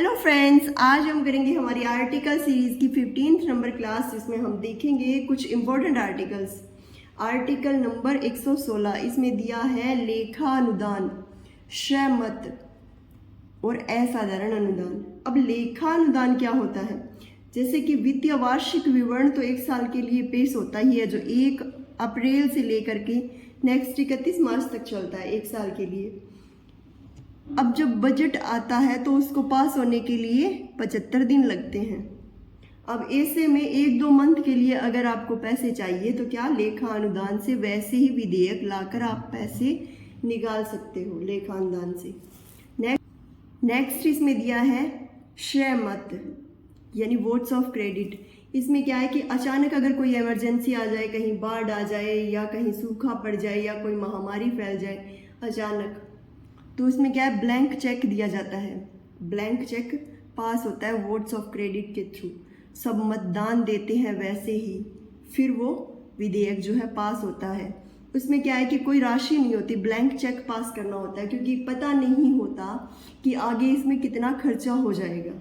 Hello friends, आज हम करेंगे हमारी आर्टिकल सीरीज की 15th नंबर क्लास, जिसमें हम देखेंगे कुछ इंपॉर्टेंट आर्टिकल्स। आर्टिकल नंबर 116 इसमें दिया है लेखा अनुदान, श्रय मत और असाधारण अनुदान। अब लेखा अनुदान क्या होता है? जैसे कि वित्तीय वार्षिक विवरण तो 1 साल के लिए पेश होता ही है, जो 1 अप्रैल से लेकर के नेक्स्ट 31 मार्च तक चलता है 1 साल के लिए। अब जब बजट आता है तो उसको पास होने के लिए 75 दिन लगते हैं। अब ऐसे में 1-2 मंथ के लिए अगर आपको पैसे चाहिए तो क्या लेखा अनुदान से वैसे ही विधेयक लाकर आप पैसे निकाल सकते हो लेखा अनुदान से। नेक्स्ट इसमें दिया है श्रय मत यानी वोट्स ऑफ क्रेडिट। इसमें क्या है कि अचानक अगर कोई इमरजेंसी आ जाए, कहीं बाढ़ आ जाए या कहीं सूखा पड़ जाए या कोई महामारी फैल जाए अचानक, तो उसमें क्या है, ब्लैंक चेक दिया जाता है। ब्लैंक चेक पास होता है वोट्स ऑफ क्रेडिट के थ्रू। सब मतदान देते हैं वैसे ही, फिर वो विधेयक जो है पास होता है। उसमें क्या है कि कोई राशि नहीं होती, ब्लैंक चेक पास करना होता है, क्योंकि पता नहीं होता कि आगे इसमें कितना खर्चा हो जाएगा।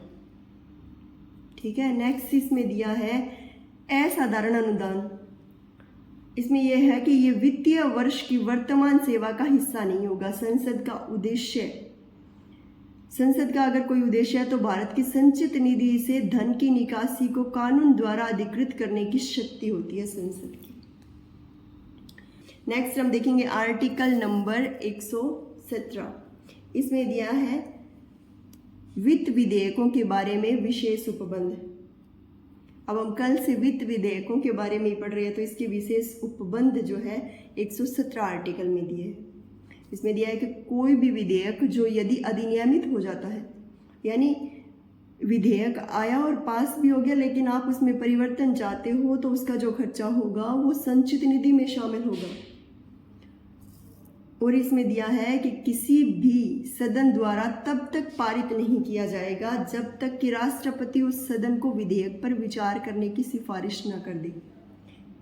ठीक है। नेक्स्ट इसमें दिया है असाधारण अनुदान। इसमें यह है कि ये वित्तीय वर्ष की वर्तमान सेवा का हिस्सा नहीं होगा। संसद का अगर कोई उद्देश्य है तो भारत की संचित निधि से धन की निकासी को कानून द्वारा अधिकृत करने की शक्ति होती है संसद की। नेक्स्ट हम देखेंगे आर्टिकल नंबर 117। इसमें दिया है वित्त विधेयकों के बारे में विशेष उपबंध। अब हम कल से वित्त विधेयकों के बारे में ही पढ़ रहे हैं, तो इसके विशेष उपबंध जो है 117 आर्टिकल में दिए हैं। इसमें दिया है कि कोई भी विधेयक जो यदि अधिनियमित हो जाता है, यानी विधेयक आया और पास भी हो गया लेकिन आप उसमें परिवर्तन चाहते हो, तो उसका जो खर्चा होगा वो संचित निधि में शामिल होगा। और इसमें दिया है कि किसी भी सदन द्वारा तब तक पारित नहीं किया जाएगा जब तक कि राष्ट्रपति उस सदन को विधेयक पर विचार करने की सिफारिश न कर दे।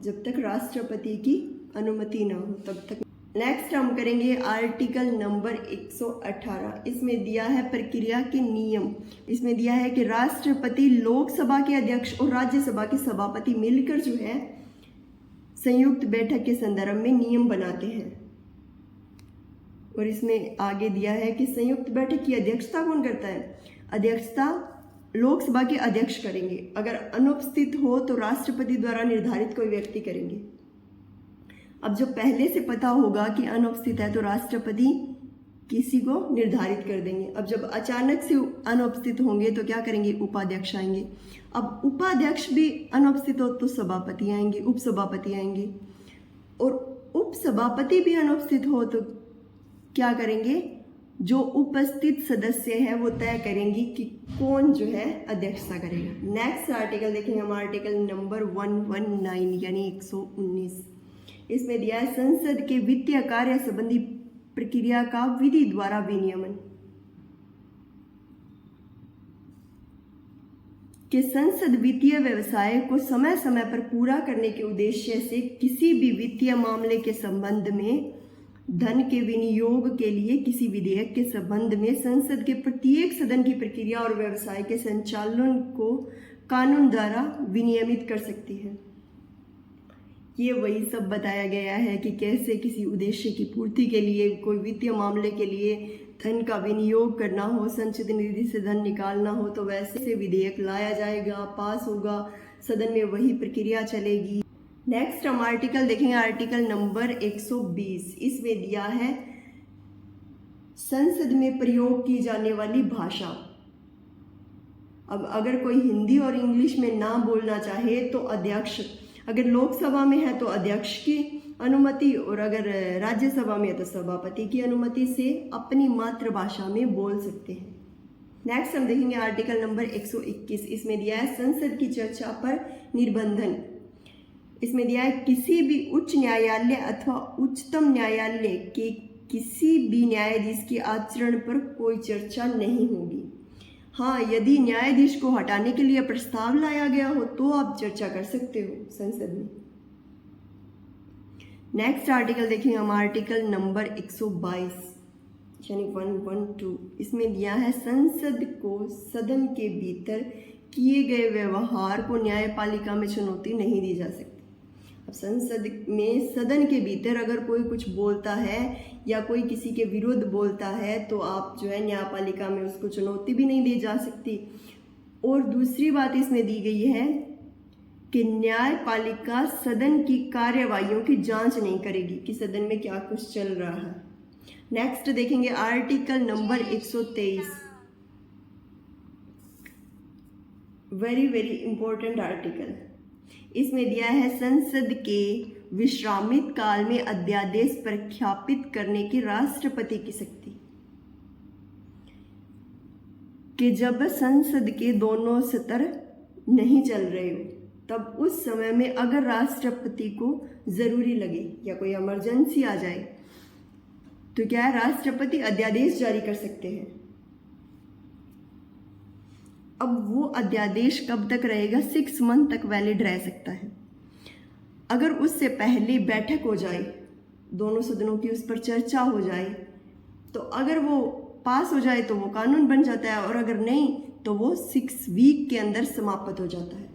जब तक राष्ट्रपति की अनुमति न हो तब तक। नेक्स्ट हम करेंगे आर्टिकल नंबर 118। इसमें दिया है प्रक्रिया के नियम। इसमें दिया है कि राष्ट्रपति, लोकसभा के अध्यक्ष और राज्यसभा के सभापति मिलकर जो है संयुक्त बैठक के संदर्भ में नियम बनाते हैं। और इसमें आगे दिया है कि संयुक्त बैठक की अध्यक्षता कौन करता है? अध्यक्षता लोकसभा के अध्यक्ष करेंगे। अगर अनुपस्थित हो तो राष्ट्रपति द्वारा निर्धारित कोई व्यक्ति करेंगे। अब जो पहले से पता होगा कि अनुपस्थित है तो राष्ट्रपति किसी को निर्धारित कर देंगे। अब जब अचानक से अनुपस्थित होंगे तो क्या करेंगे? उपाध्यक्ष आएंगे। अब उपाध्यक्ष भी अनुपस्थित हो तो सभापति आएंगे, उपसभापति आएंगे। और उपसभापति भी अनुपस्थित हो तो क्या करेंगे? जो उपस्थित सदस्य है वो तय करेंगे कि कौन जो है अध्यक्षता करेगा। नेक्स्ट आर्टिकल देखेंगे हम, आर्टिकल नंबर 119 यानी 119। इसमें दिया है संसद के वित्तीय कार्य संबंधी प्रक्रिया का विधि द्वारा विनियमन। कि संसद वित्तीय व्यवसाय को समय समय पर पूरा करने के उद्देश्य से किसी भी वित्तीय मामले के संबंध में धन के विनियोग के लिए किसी विधेयक के संबंध में संसद के प्रत्येक सदन की प्रक्रिया और व्यवसाय के संचालन को कानून द्वारा विनियमित कर सकती है। ये वही सब बताया गया है कि कैसे किसी उद्देश्य की पूर्ति के लिए, कोई वित्तीय मामले के लिए धन का विनियोग करना हो, संचित निधि से धन निकालना हो, तो वैसे से विधेयक लाया जाएगा, पास होगा, सदन में वही प्रक्रिया चलेगी। नेक्स्ट हम आर्टिकल देखेंगे, आर्टिकल नंबर 120। इसमें दिया है संसद में प्रयोग की जाने वाली भाषा। अब अगर कोई हिंदी और इंग्लिश में ना बोलना चाहे तो अध्यक्ष, अगर लोकसभा में है तो अध्यक्ष की अनुमति, और अगर राज्यसभा में है तो सभापति की अनुमति से अपनी मातृभाषा में बोल सकते हैं। नेक्स्ट हम देखेंगे आर्टिकल नंबर 121। इसमें दिया है संसद की चर्चा पर निर्बंधन। इसमें दिया है किसी भी उच्च न्यायालय अथवा उच्चतम न्यायालय के किसी भी न्यायाधीश के आचरण पर कोई चर्चा नहीं होगी। हाँ, यदि न्यायाधीश को हटाने के लिए प्रस्ताव लाया गया हो तो आप चर्चा कर सकते हो संसद में। नेक्स्ट आर्टिकल देखें हम, आर्टिकल नंबर 122। यानी 112 इसमें दिया है संसद को सदन के भीतर किए गए व्यवहार को न्यायपालिका में चुनौती नहीं दी जा सकती। अब संसद में सदन के भीतर अगर कोई कुछ बोलता है या कोई किसी के विरुद्ध बोलता है तो आप जो है न्यायपालिका में उसको चुनौती भी नहीं दी जा सकती। और दूसरी बात इसमें दी गई है कि न्यायपालिका सदन की कार्यवाहियों की जांच नहीं करेगी कि सदन में क्या कुछ चल रहा है। नेक्स्ट देखेंगे article number 123, very very important article. इसमें दिया है संसद के विश्रामित काल में अध्यादेश प्रख्यापित करने की राष्ट्रपति की शक्ति, कि जब संसद के दोनों सत्र नहीं चल रहे हो तब उस समय में अगर राष्ट्रपति को ज़रूरी लगे या कोई इमरजेंसी आ जाए तो क्या है, राष्ट्रपति अध्यादेश जारी कर सकते हैं। अब वो अध्यादेश कब तक रहेगा, 6 मंथ तक वैलिड रह सकता है। अगर उससे पहले बैठक हो जाए, दोनों सदनों की उस पर चर्चा हो जाए, तो अगर वो पास हो जाए तो वो कानून बन जाता है, और अगर नहीं तो वो 6 वीक के अंदर समाप्त हो जाता है।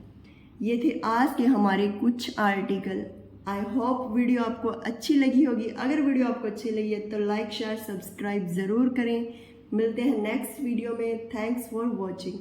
ये थे आज के हमारे कुछ आर्टिकल। आई होप वीडियो आपको अच्छी लगी होगी। अगर वीडियो आपको अच्छी लगी है तो लाइक शेयर सब्सक्राइब ज़रूर करें। मिलते हैं नेक्स्ट वीडियो में। Thanks for watching.